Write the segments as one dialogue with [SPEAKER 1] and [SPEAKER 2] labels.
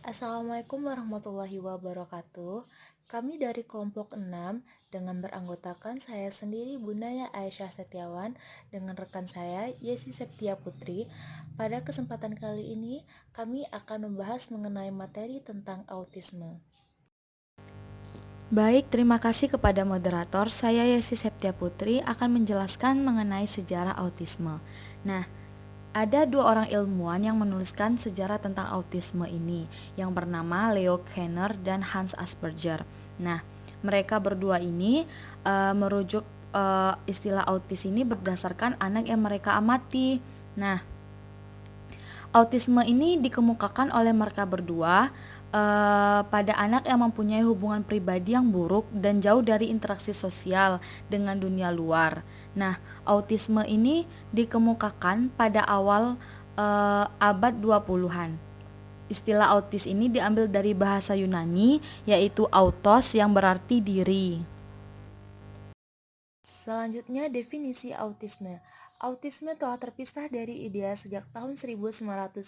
[SPEAKER 1] Assalamualaikum warahmatullahi wabarakatuh. Kami dari kelompok 6 dengan beranggotakan saya sendiri Bunaya Aisyah Setiawan dengan rekan saya Yesi Septia Putri. Pada kesempatan kali ini kami akan membahas mengenai materi tentang autisme.
[SPEAKER 2] Baik, terima kasih kepada moderator. Saya Yesi Septia Putri akan menjelaskan mengenai sejarah autisme. Nah, ada dua orang ilmuwan yang menuliskan sejarah tentang autisme ini, yang bernama Leo Kanner dan Hans Asperger. Nah, mereka berdua ini merujuk istilah autis ini berdasarkan anak yang mereka amati. Nah, autisme ini dikemukakan oleh mereka berdua pada anak yang mempunyai hubungan pribadi yang buruk dan jauh dari interaksi sosial dengan dunia luar. Nah, autisme ini dikemukakan pada awal abad 20-an. Istilah autis ini diambil dari bahasa Yunani, yaitu autos yang berarti diri.
[SPEAKER 1] Selanjutnya definisi autisme. Autisme telah terpisah dari idea sejak tahun 1950.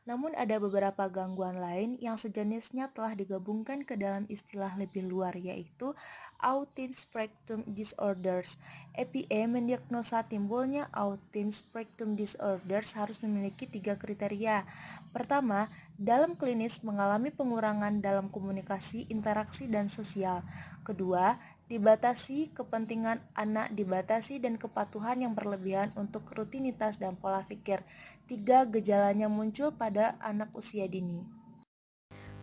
[SPEAKER 1] Namun ada beberapa gangguan lain yang sejenisnya telah digabungkan ke dalam istilah lebih luar, yaitu Autism Spectrum Disorders. APA mendiagnosa timbulnya Autism Spectrum Disorders harus memiliki 3 kriteria. Pertama, dalam klinis mengalami pengurangan dalam komunikasi, interaksi, dan sosial. Kedua, dibatasi kepentingan anak dibatasi dan kepatuhan yang berlebihan untuk rutinitas dan pola pikir. 3, gejalanya muncul pada anak usia dini.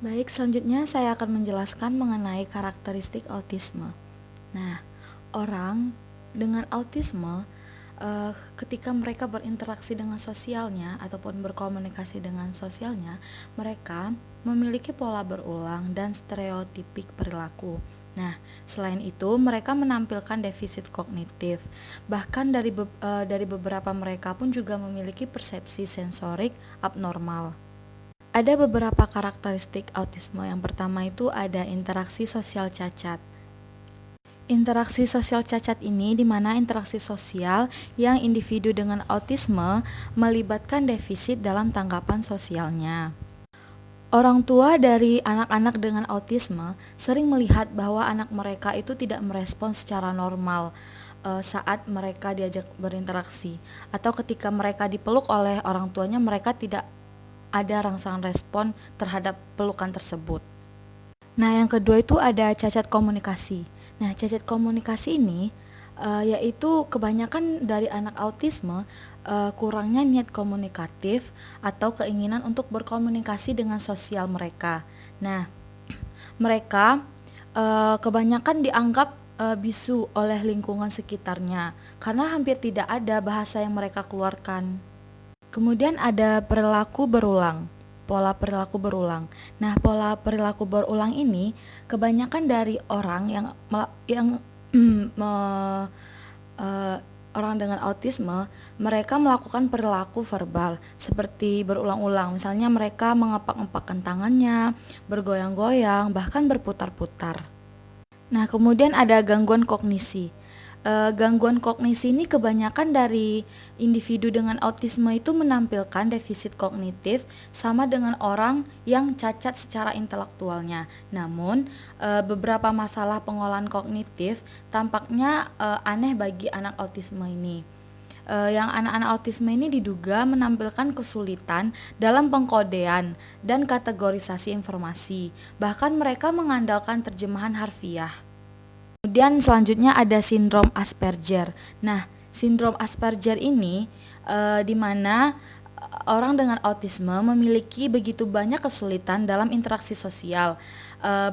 [SPEAKER 2] Baik, selanjutnya saya akan menjelaskan mengenai karakteristik autisme. Nah, orang dengan autisme ketika mereka berinteraksi dengan sosialnya ataupun berkomunikasi dengan sosialnya, mereka memiliki pola berulang dan stereotipik perilaku. Nah, selain itu mereka menampilkan defisit kognitif. Bahkan dari beberapa mereka pun juga memiliki persepsi sensorik abnormal. Ada beberapa karakteristik autisme. Yang pertama itu ada interaksi sosial cacat. Interaksi sosial cacat ini di mana interaksi sosial yang individu dengan autisme melibatkan defisit dalam tanggapan sosialnya. Orang tua dari anak-anak dengan autisme sering melihat bahwa anak mereka itu tidak merespons secara normal saat mereka diajak berinteraksi, atau ketika mereka dipeluk oleh orang tuanya mereka tidak ada rangsangan respon terhadap pelukan tersebut. Nah, yang kedua itu ada cacat komunikasi. Nah, cacat komunikasi ini yaitu kebanyakan dari anak autisme kurangnya niat komunikatif atau keinginan untuk berkomunikasi dengan sosial mereka. Nah, mereka kebanyakan dianggap bisu oleh lingkungan sekitarnya karena hampir tidak ada bahasa yang mereka keluarkan. Kemudian ada perilaku berulang, pola perilaku berulang. Nah, pola perilaku berulang ini kebanyakan dari orang yang eh, orang dengan autisme, mereka melakukan perilaku verbal seperti berulang-ulang. Misalnya mereka mengepak-ngepakkan tangannya, bergoyang-goyang, bahkan berputar-putar. Nah, kemudian ada gangguan kognisi. Gangguan kognisi ini kebanyakan dari individu dengan autisme itu menampilkan defisit kognitif sama dengan orang yang cacat secara intelektualnya. Namun, beberapa masalah pengolahan kognitif tampaknya aneh bagi anak autisme ini. Yang anak-anak autisme ini diduga menampilkan kesulitan dalam pengkodean dan kategorisasi informasi. Bahkan mereka mengandalkan terjemahan harfiah. Kemudian selanjutnya ada sindrom Asperger. Nah, sindrom Asperger ini di mana orang dengan autisme memiliki begitu banyak kesulitan dalam interaksi sosial.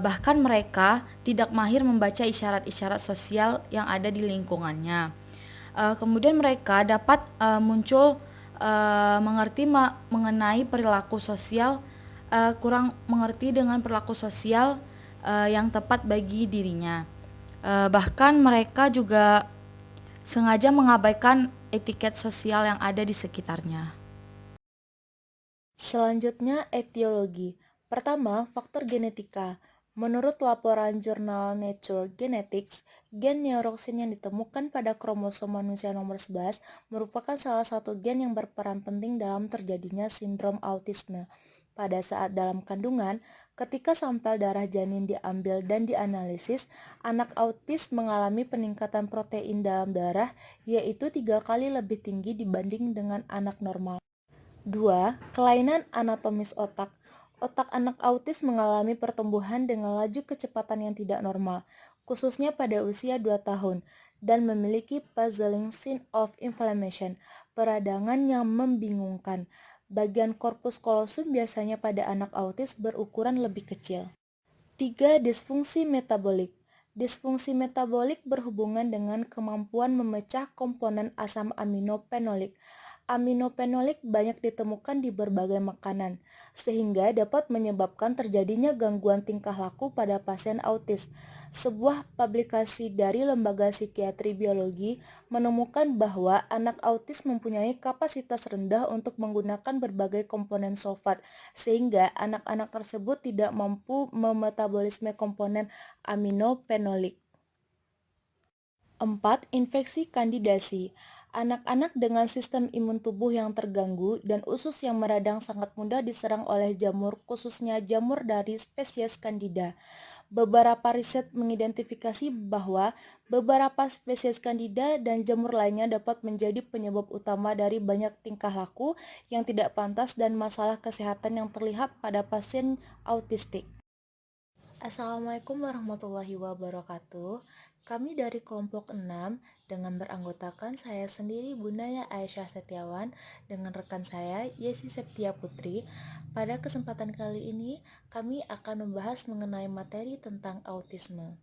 [SPEAKER 2] Bahkan mereka tidak mahir membaca isyarat-isyarat sosial yang ada di lingkungannya. Kemudian mereka dapat muncul mengerti mengenai perilaku sosial, kurang mengerti dengan perilaku sosial yang tepat bagi dirinya. Bahkan mereka juga sengaja mengabaikan etiket sosial yang ada di sekitarnya.
[SPEAKER 1] Selanjutnya etiologi. Pertama, faktor genetika. Menurut laporan jurnal Nature Genetics, gen neuroksin yang ditemukan pada kromosom manusia nomor 11 merupakan salah satu gen yang berperan penting dalam terjadinya sindrom autisme. pada saat dalam kandungan, ketika sampel darah janin diambil dan dianalisis, anak autis mengalami peningkatan protein dalam darah, yaitu 3 kali lebih tinggi dibanding dengan anak normal. 2. Kelainan anatomis otak. Otak anak autis mengalami pertumbuhan dengan laju kecepatan yang tidak normal, khususnya pada usia 2 tahun, dan memiliki puzzling sign of inflammation, peradangan yang membingungkan. Bagian korpus kolosum biasanya pada anak autis berukuran lebih kecil. 3. Disfungsi metabolik. Disfungsi metabolik berhubungan dengan kemampuan memecah komponen asam amino fenolik. Aminofenolik banyak ditemukan di berbagai makanan, sehingga dapat menyebabkan terjadinya gangguan tingkah laku pada pasien autis. Sebuah publikasi dari Lembaga Psikiatri Biologi menemukan bahwa anak autis mempunyai kapasitas rendah untuk menggunakan berbagai komponen sulfat, sehingga anak-anak tersebut tidak mampu memetabolisme komponen aminofenolik. 4. Infeksi kandidasi. Anak-anak dengan sistem imun tubuh yang terganggu dan usus yang meradang sangat mudah diserang oleh jamur, khususnya jamur dari spesies Candida. Beberapa riset mengidentifikasi bahwa beberapa spesies Candida dan jamur lainnya dapat menjadi penyebab utama dari banyak tingkah laku yang tidak pantas dan masalah kesehatan yang terlihat pada pasien autistik. Assalamualaikum warahmatullahi wabarakatuh. Kami dari kelompok 6 dengan beranggotakan saya sendiri Bunda Aisyah Setiawan dengan rekan saya Yesi Septia Putri. Pada kesempatan kali ini kami akan membahas mengenai materi tentang autisme.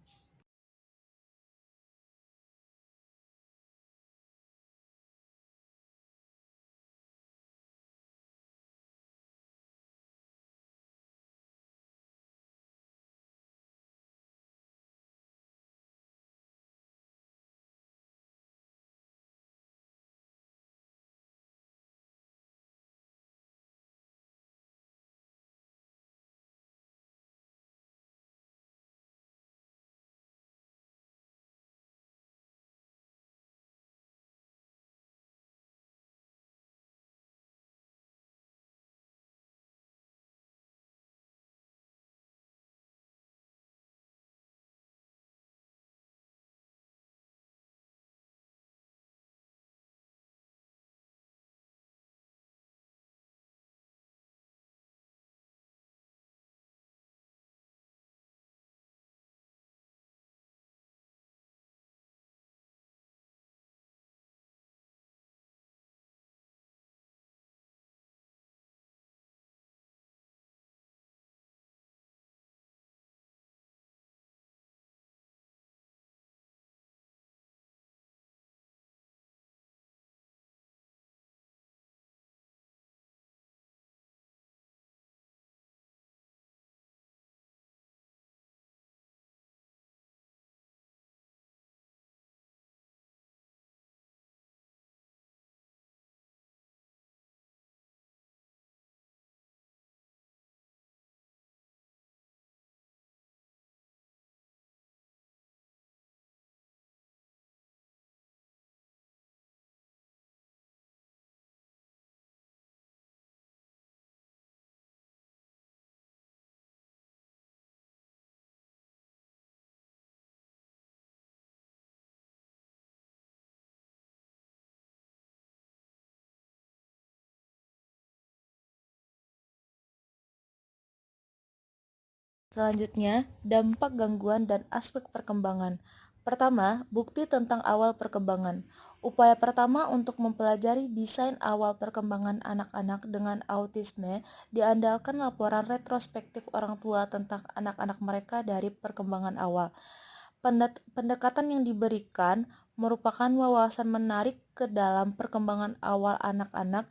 [SPEAKER 1] Selanjutnya, dampak gangguan dan aspek perkembangan. Pertama, bukti tentang awal perkembangan. Upaya pertama untuk mempelajari desain awal perkembangan anak-anak dengan autisme diandalkan laporan retrospektif orang tua tentang anak-anak mereka dari perkembangan awal. Pendekatan yang diberikan merupakan wawasan menarik ke dalam perkembangan awal anak-anak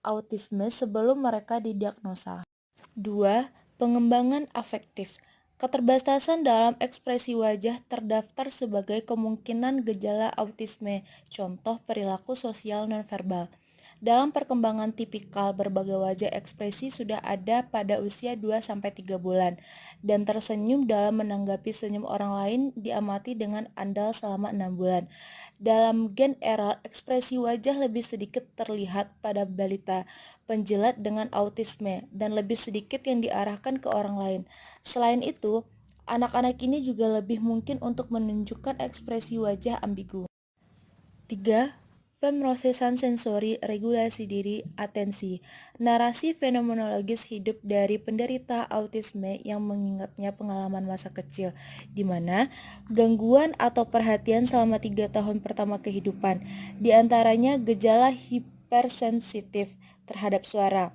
[SPEAKER 1] autisme sebelum mereka didiagnosa. 2. Pengembangan afektif. Keterbatasan dalam ekspresi wajah terdaftar sebagai kemungkinan gejala autisme, contoh perilaku sosial nonverbal. Dalam perkembangan tipikal, berbagai wajah ekspresi sudah ada pada usia 2-3 bulan, dan tersenyum dalam menanggapi senyum orang lain diamati dengan andal selama 6 bulan. Dalam gen error, ekspresi wajah lebih sedikit terlihat pada balita penjilat dengan autisme dan lebih sedikit yang diarahkan ke orang lain. Selain itu, anak-anak ini juga lebih mungkin untuk menunjukkan ekspresi wajah ambigu. 3. Pemrosesan sensori, regulasi diri, atensi. Narasi fenomenologis hidup dari penderita autisme yang mengingatnya pengalaman masa kecil, di mana gangguan atau perhatian selama 3 tahun pertama kehidupan, di antaranya gejala hipersensitif terhadap suara,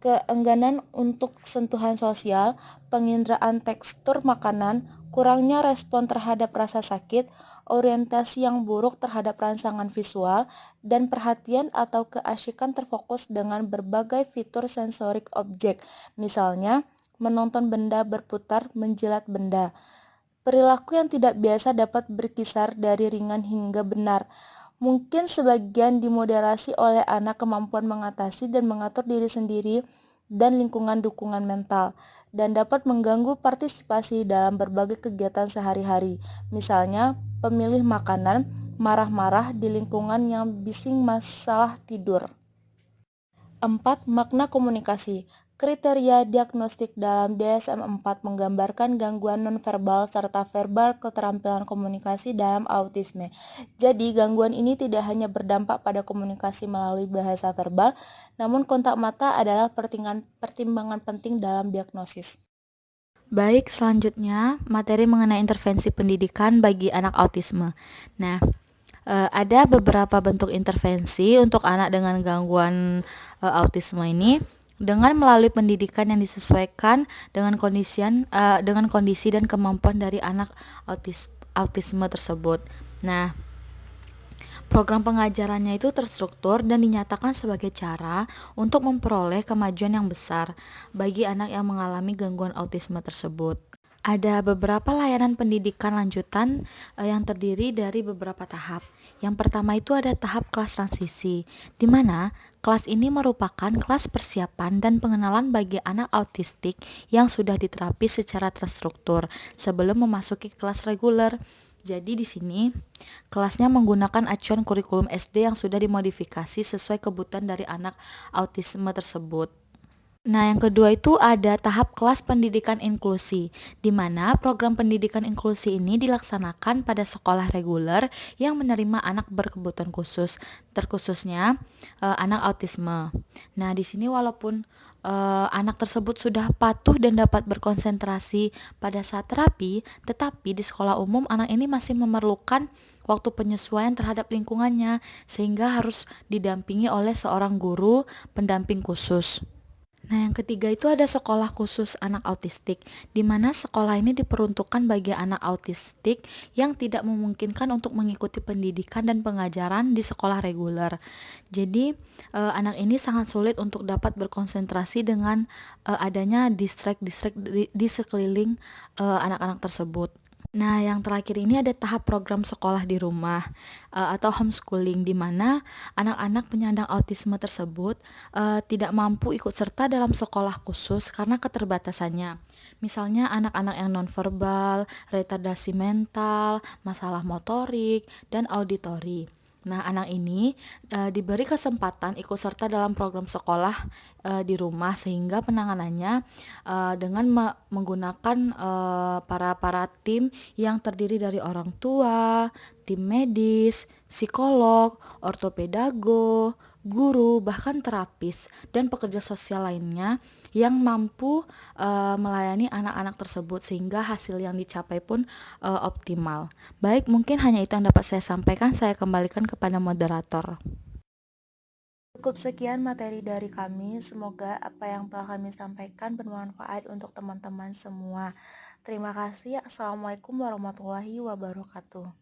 [SPEAKER 1] keengganan untuk sentuhan sosial, penginderaan tekstur makanan, kurangnya respon terhadap rasa sakit, orientasi yang buruk terhadap rangsangan visual, dan perhatian atau keasyikan terfokus dengan berbagai fitur sensorik objek, misalnya menonton benda berputar, menjilat benda. Perilaku yang tidak biasa dapat berkisar dari ringan hingga benar. Mungkin sebagian dimoderasi oleh anak kemampuan mengatasi dan mengatur diri sendiri dan lingkungan dukungan mental, dan dapat mengganggu partisipasi dalam berbagai kegiatan sehari-hari, misalnya pemilih makanan, marah-marah di lingkungan yang bising, masalah tidur. 4. Makna komunikasi. Kriteria diagnostik dalam DSM-4 menggambarkan gangguan nonverbal serta verbal keterampilan komunikasi dalam autisme. Jadi, gangguan ini tidak hanya berdampak pada komunikasi melalui bahasa verbal, namun kontak mata adalah pertimbangan penting dalam diagnosis.
[SPEAKER 2] Baik, selanjutnya materi mengenai intervensi pendidikan bagi anak autisme. Nah, ada beberapa bentuk intervensi untuk anak dengan gangguan autisme ini dengan melalui pendidikan yang disesuaikan dengan kondisi dan kemampuan dari anak autisme tersebut. Nah, program pengajarannya itu terstruktur dan dinyatakan sebagai cara untuk memperoleh kemajuan yang besar bagi anak yang mengalami gangguan autisme tersebut. Ada beberapa layanan pendidikan lanjutan yang terdiri dari beberapa tahap. Yang pertama itu ada tahap kelas transisi, di mana kelas ini merupakan kelas persiapan dan pengenalan bagi anak autistik yang sudah diterapi secara terstruktur sebelum memasuki kelas reguler. Jadi di sini kelasnya menggunakan acuan kurikulum SD yang sudah dimodifikasi sesuai kebutuhan dari anak autisme tersebut. Nah, yang kedua itu ada tahap kelas pendidikan inklusi, di mana program pendidikan inklusi ini dilaksanakan pada sekolah reguler yang menerima anak berkebutuhan khusus, terkhususnya anak autisme. Nah, di sini walaupun anak tersebut sudah patuh dan dapat berkonsentrasi pada saat terapi, tetapi di sekolah umum anak ini masih memerlukan waktu penyesuaian terhadap lingkungannya, sehingga harus didampingi oleh seorang guru pendamping khusus. Nah, yang ketiga itu ada sekolah khusus anak autistik, di mana sekolah ini diperuntukkan bagi anak autistik yang tidak memungkinkan untuk mengikuti pendidikan dan pengajaran di sekolah reguler. Jadi, anak ini sangat sulit untuk dapat berkonsentrasi dengan adanya distrik-distrik di sekeliling anak-anak tersebut. Nah, yang terakhir ini ada tahap program sekolah di rumah atau homeschooling, di mana anak-anak penyandang autisme tersebut tidak mampu ikut serta dalam sekolah khusus karena keterbatasannya. Misalnya anak-anak yang nonverbal, retardasi mental, masalah motorik, dan auditori. Nah, anak ini diberi kesempatan ikut serta dalam program sekolah di rumah, sehingga penanganannya dengan menggunakan para tim yang terdiri dari orang tua, tim medis, psikolog, ortopedago, guru, bahkan terapis dan pekerja sosial lainnya yang mampu melayani anak-anak tersebut sehingga hasil yang dicapai pun optimal. Baik, mungkin hanya itu yang dapat saya sampaikan. Saya kembalikan kepada moderator.
[SPEAKER 1] Cukup sekian materi dari kami. Semoga apa yang telah kami sampaikan bermanfaat untuk teman-teman semua. Terima kasih. Assalamualaikum warahmatullahi wabarakatuh.